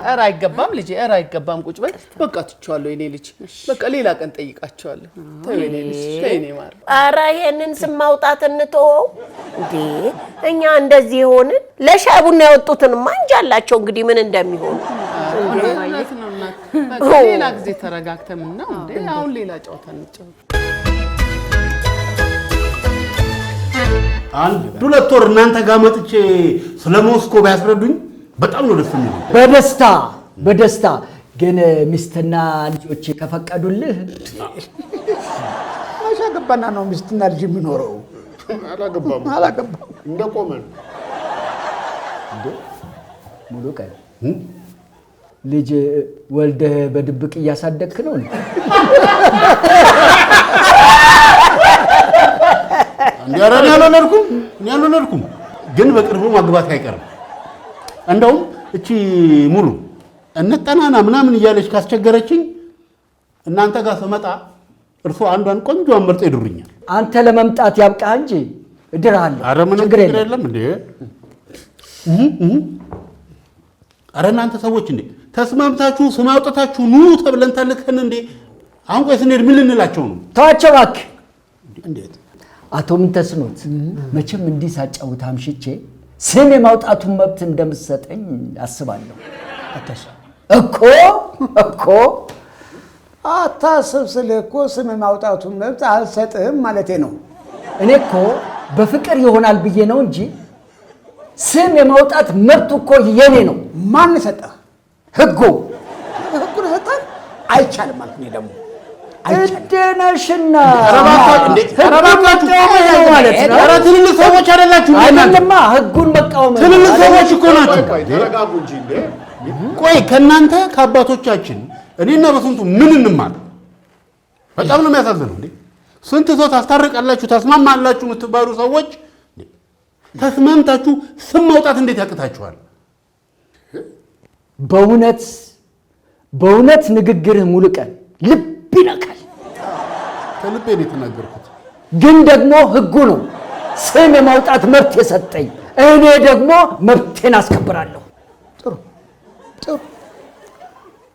ኧረ አይገባም ልጄ፣ ኧረ አይገባም። ቁጭ በይ በቃ ትቼዋለሁ። የኔ ልጅ በቃ ሌላ ቀን ጠይቃቸዋለሁ። ተው የኔ ልጅ፣ የኔ ማር። ኧረ ይሄንን ስም ማውጣት እንተወው እንዴ። እኛ እንደዚህ የሆንን ለሻይ ቡና ያወጡትንማ እንጂ አላቸው እንግዲህ ምን እንደሚሆኑ። እውነት ነው እናት። በቃ ሌላ ጊዜ ተረጋግተን ነው እንዴ። አሁን ሌላ ጨዋታ እንጫወት። አንድ 2 ወር እናንተ ጋር መጥቼ ስለ ሞስኮ ቢያስረዱኝ በጣም ነው ደስ የሚለው። በደስታ ግን ሚስትና ልጆች ከፈቀዱልህ አሻገባና ነው ሚስትና ልጅ የሚኖረው። አላገባም እንደቆመ እንዴ ሙሉ ቀን ልጅ ወልደህ በድብቅ እያሳደግክ ነው እንዴ? እኔ አልወለድኩም፣ ግን በቅርቡ ማግባት አይቀርም። እንደውም እቺ ሙሉ እንጠናና ምናምን እያለች ካስቸገረችኝ እናንተ ጋር ስመጣ እርሶ አንዷን ቆንጆን መርጦ ይድሩኛል። አንተ ለመምጣት ያብቃህ እንጂ እድርሃለሁ። ኧረ ምንም ችግር የለም እንዴ። ኧረ እናንተ ሰዎች እንዴ ተስማምታችሁ ስም አውጥታችሁ ኑ ተብለን ተልከን እንዴ? አሁን ቆይ ስንሄድ ምን ልንላቸው ነው? ተዋቸው እባክህ። እንዴት አቶ ምንተስኖት መቼም እንዲህ ሳጫውት አምሽቼ ስም የማውጣቱን መብት እንደምትሰጠኝ አስባለሁ። እኮ አታስብ ስልህ እኮ ስም የማውጣቱን መብት አልሰጥህም ማለቴ ነው። እኔ እኮ በፍቅር ይሆናል ብዬ ነው እንጂ ስም የማውጣት መብቱ እኮ የኔ ነው። ማን ሰጠህ? ህጉ ሰጠህ? አይቻልም ማለት ነው ደግሞ እደነሽና ትልልቅ ሰዎች አይደላችሁ? አይደለማ ህጉን መቃወም ትልልቅ ሰዎች እኮ ናቸው። ተረጋጉ እንጂ እንዴ። ቆይ ከእናንተ ከአባቶቻችን እኔና በስንቱ ምን እንማር? በጣም ነው የሚያሳዝነው እንዴ። ስንት ሰው ታስታርቃላችሁ፣ ተስማማላችሁ የምትባሉ ሰዎች ተስማምታችሁ ስም ማውጣት እንዴት ያቅታችኋል? በእውነት ንግግርህ ሙሉ ቀን ልብ ይነካል። ከልቤ ነው የተናገርኩት። ግን ደግሞ ህጉ ነው ስም የማውጣት መብት የሰጠኝ። እኔ ደግሞ መብቴን አስከብራለሁ። ጥሩ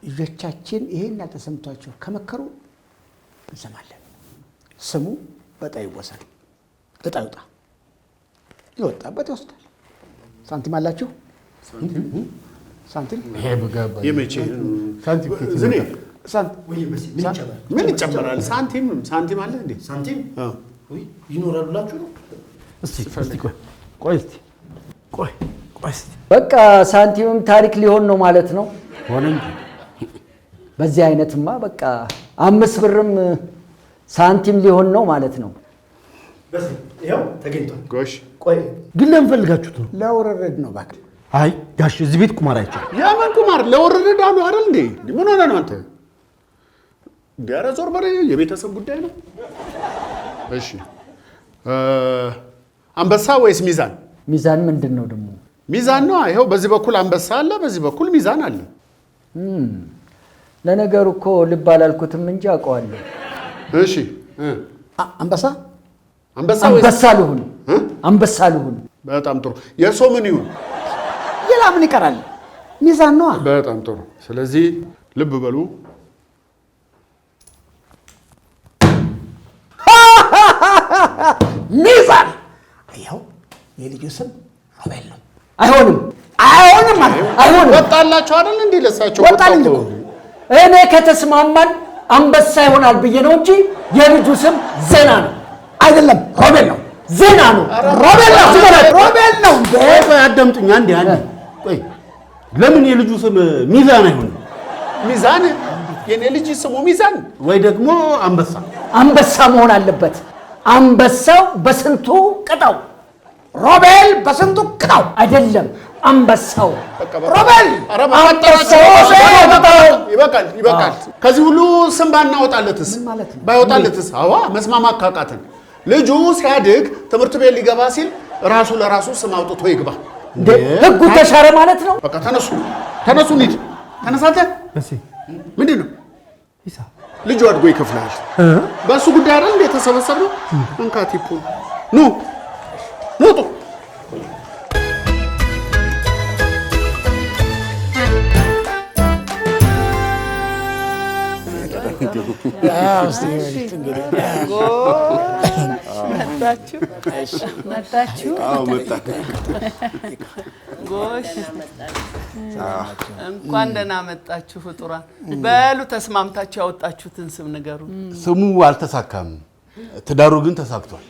ልጆቻችን ይሄን ያልተሰምቷቸው ከመከሩ እንሰማለን። ስሙ በጣ ይወሰን። እጣ ይውጣ፣ ይወጣበት ይወስዳል። ሳንቲም አላችሁ? ሳንቲም የመቼ ሳንቲም ምን ይጨመራል? ሳንቲም አለ እንዴ? ሳንቲም ይኖራሉላችሁ ነው? ቆይ በቃ ሳንቲምም ታሪክ ሊሆን ነው ማለት ነው። ሆነ እንጂ በዚህ አይነትማ በቃ 5 ብርም ሳንቲም ሊሆን ነው ማለት ነው። ይኸው ተገኝቷል። ጎሽ ቆይ ግን ለምን ፈልጋችሁት ነው? ለውርርድ ነው እባክህ። አይ ጋሽ እዚህ ቤት ቁማር አይቻልም። የምን ቁማር? ለውርርድ አሉ አይደል እንዴ? ምን ሆነ ነው አንተ? ቢያረ ዞር በሬ የቤተሰብ ጉዳይ ነው። እሺ አንበሳ ወይስ ሚዛን? ሚዛን ምንድን ነው ደግሞ? ሚዛን ነው። ይኸው በዚህ በኩል አንበሳ አለ፣ በዚህ በኩል ሚዛን አለ። ለነገሩ እኮ ልብ አላልኩትም እንጂ አውቀዋለሁ። እሺ አንበሳ ልሁን። በጣም ጥሩ። የእርሶ ምን ይሁን? ሌላ ምን ይቀራል? ሚዛን ነው። በጣም ጥሩ። ስለዚህ ልብ በሉ። ሚዛን። ይኸው የልጁ ስም ሮቤል ነው። አይሆንም አይሆንም። ወጣላችሁ አይደል እንዴ? ለሳቸው ወጣልኝ እኮ እኔ ከተስማማን አንበሳ ይሆናል ብዬ ነው እንጂ የልጁ ስም ዜና ነው። አይደለም ሮቤል ነው። ዜና ነው። ሮቤል ነው። ሮቤል ነው። ቆይ አዳምጡኝ አንዴ። ቆይ ለምን የልጁ ስም ሚዛን አይሆንም? ሚዛን የኔ ልጅ ስሙ ሚዛን ወይ ደግሞ አንበሳ? አንበሳ መሆን አለበት። አንበሳው በስንቱ ቅጣው። ሮቤል በስንቱ ቅጣው አይደለም አንበሳው ሮቤል። ይበቃል። ከዚህ ሁሉ ስም ባናወጣለትስ? ባይወጣለትስ? አዋ መስማማት ካቃተን ልጁ ሲያድግ ትምህርት ቤት ሊገባ ሲል ራሱ ለራሱ ስም አውጥቶ ይግባ። ህጉ ተሻረ ማለት ነው። በቃ ተነሱ እንሂድ። ተነሳተ። ምንድን ነው ልጁ አድጎ ይከፍላል። በእሱ ጉዳይ አይደል እንደ የተሰበሰብነው? እንካቲፑ ኑ ውጡ። መጣችሁ? ጎሽ እንኳን ደህና መጣችሁ ፍጡራን። በሉ ተስማምታችሁ ያወጣችሁትን ስም ንገሩ። ስሙ አልተሳካም፣ ትዳሩ ግን ተሳክቷል።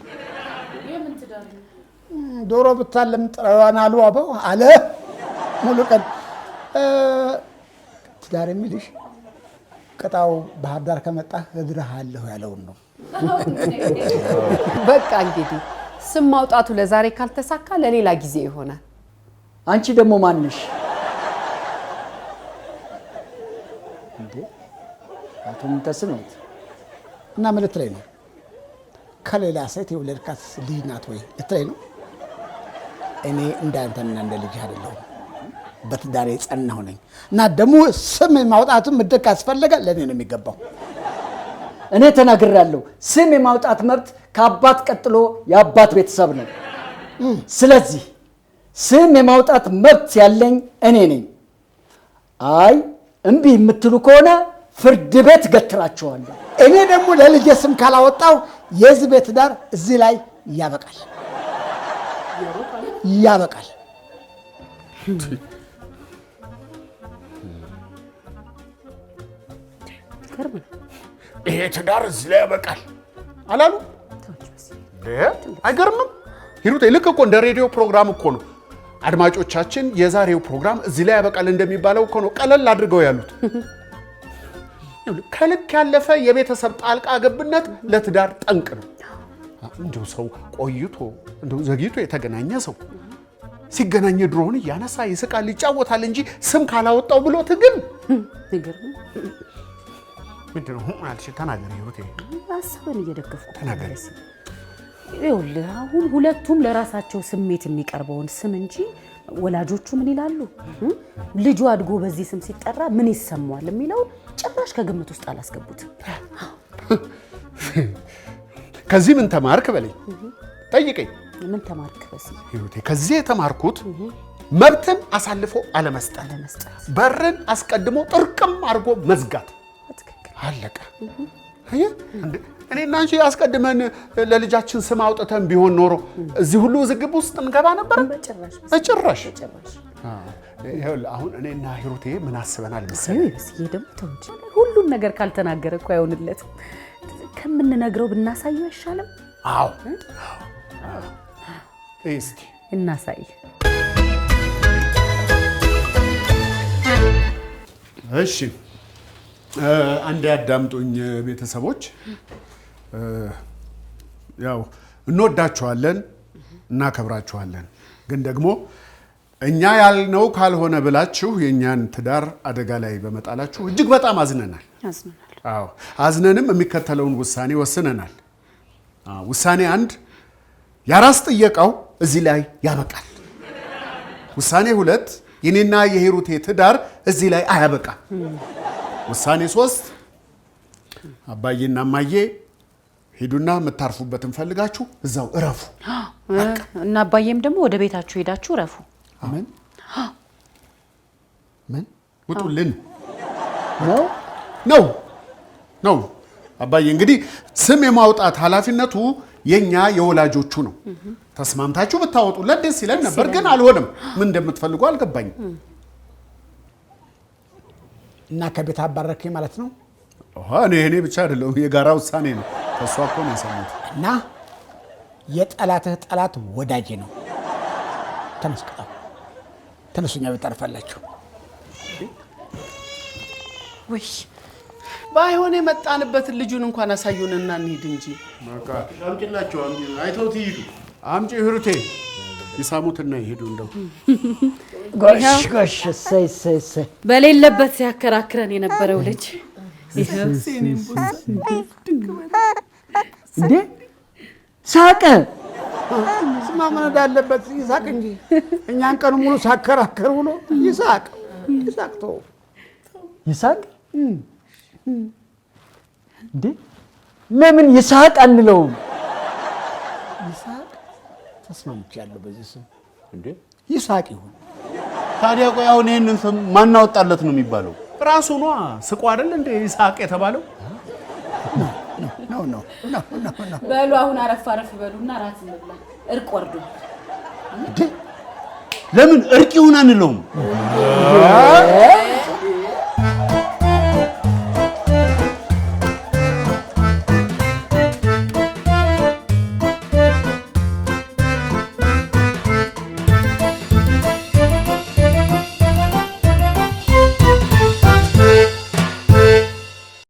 ዶሮ ብታለም ጥረዋን አሉ አበው አለ ሙሉ ቀን ትዳር የሚልሽ ቅጣው ባህር ዳር ከመጣ እድርሃለሁ ያለውን ነው። በቃ እንግዲህ ስም ማውጣቱ ለዛሬ ካልተሳካ ለሌላ ጊዜ ይሆናል። አንቺ ደግሞ ማንሽ እንዴ? አቶ ምንተስኖት እና ምን ልትለኝ ነው? ከሌላ ሴት የወለድካት ልጅ ናት ወይ ልትለኝ ነው? እኔ እንዳንተና እንደ ልጅ አይደለሁም። በትዳሬ ጸናሁ ነኝ እና ደግሞ ስም ማውጣቱን ምድቅ ካስፈለገ ለእኔ ነው የሚገባው። እኔ ተናግራለሁ። ስም የማውጣት መብት ከአባት ቀጥሎ የአባት ቤተሰብ ነው። ስለዚህ ስም የማውጣት መብት ያለኝ እኔ ነኝ። አይ እምቢ የምትሉ ከሆነ ፍርድ ቤት ገትራቸዋለሁ። እኔ ደግሞ ለልጄ ስም ካላወጣው የዚህ ቤት ትዳር እዚህ ላይ ያበቃል። ይሄ ትዳር እዚህ ላይ ያበቃል አላሉ? አይገርምም? ሂሩቴ ልክ እኮ እንደ ሬዲዮ ፕሮግራም እኮ ነው። አድማጮቻችን የዛሬው ፕሮግራም እዚህ ላይ ያበቃል እንደሚባለው እኮ ነው ቀለል አድርገው ያሉት። ከልክ ያለፈ የቤተሰብ ጣልቃ ገብነት ለትዳር ጠንቅ ነው። እንደው ሰው ቆይቶ እንደው ዘግይቶ የተገናኘ ሰው ሲገናኝ ድሮውን እያነሳ ይስቃል ይጫወታል እንጂ ስም ካላወጣው ብሎ ትግል ምንድን ነው ማለት ተናገር ሂሩቴ። ሀሳብን እየደገፍኩ ተናገር። ይኸውልህ አሁን ሁለቱም ለራሳቸው ስሜት የሚቀርበውን ስም እንጂ ወላጆቹ ምን ይላሉ፣ ልጁ አድጎ በዚህ ስም ሲጠራ ምን ይሰማዋል የሚለው ጭራሽ ከግምት ውስጥ አላስገቡትም። ከዚህ ምን ተማርክ በለኝ፣ ጠይቀኝ። ምን ተማርክ በዚህ ሂሩቴ? ከዚህ የተማርኩት መብትን አሳልፎ አለመስጠት፣ በርን አስቀድሞ ጥርቅም አድርጎ መዝጋት። አለቀ። እኔና አንቺ አስቀድመን ለልጃችን ስም አውጥተን ቢሆን ኖሮ እዚህ ሁሉ ዝግብ ውስጥ እንገባ ነበር? በጭራሽ። አሁን እኔና ሂሩቴ ምን አስበናል መሰለኝ? ሁሉን ነገር ካልተናገረ እኮ አይሆንለትም። ከምንነግረው ብናሳየው አይሻልም? አዎ እስቲ እናሳይ። እሺ አንድ ያዳምጡኝ ቤተሰቦች። ያው እንወዳችኋለን፣ እናከብራችኋለን። ግን ደግሞ እኛ ያልነው ካልሆነ ብላችሁ የእኛን ትዳር አደጋ ላይ በመጣላችሁ እጅግ በጣም አዝነናል። አዎ አዝነንም የሚከተለውን ውሳኔ ወስነናል። ውሳኔ 1 የአራስ ጥየቃው እዚህ ላይ ያበቃል። ውሳኔ 2 የኔና የሂሩቴ ትዳር እዚህ ላይ አያበቃም። ውሳኔ 3 አባዬና እማዬ ሄዱና የምታርፉበትን ፈልጋችሁ እዛው እረፉ። እና አባዬም ደግሞ ወደ ቤታችሁ ሄዳችሁ እረፉ። አሜን። ምን ውጡልን ነው አባዬ እንግዲህ ስም የማውጣት ኃላፊነቱ የኛ የወላጆቹ ነው። ተስማምታችሁ ብታወጡለት ደስ ይለን ነበር፣ ግን አልሆነም። ምን እንደምትፈልጉ አልገባኝም። እና ከቤት አባረከኝ ማለት ነው? እኔ ብቻ አይደለሁም፣ የጋራ ውሳኔ ነው። ከእሷ እኮ ነው የሰሙት። እና የጠላትህ ጠላት ወዳጄ ነው። ተነሱኛ ቤት ታርፋላችሁ። ወይ ባይሆን የመጣንበትን ልጁን እንኳን አሳዩንና እንሂድ እንጂ። አምጪላቸው፣ አይተውት ይሂዱ። አምጪ ህሩቴ፣ ይሳሙትና ይሄዱ። እንደው ጎሽ እሰይ። በሌለበት ሲያከራክረን የነበረው ልጅ እንዴ ሳቀ። ስማ ምን እንዳለበት ይሳቅ እንጂ እኛን ቀኑ ሙሉ ሳከራከር ብሎ ይሳቅ ተው ይሳቅ። እንዴ ለምን ይሳቅ አንለውም? ይሳቅ ተስማምቻለሁ በዚህ ስም። እንዴ ይሳቅ ይሁን። ታዲያ ቆይ አሁን ይሄንን ስም ማን አወጣለት ነው የሚባለው? ራሱ ነዋ። ስቁ አይደል እንደ ይሳቅ የተባለው? ነው። በሉ አሁን አረፍ በሉና ራት እንብላ። እርቅ ወርዶ ለምን እርቅ ይሁን አንለውም?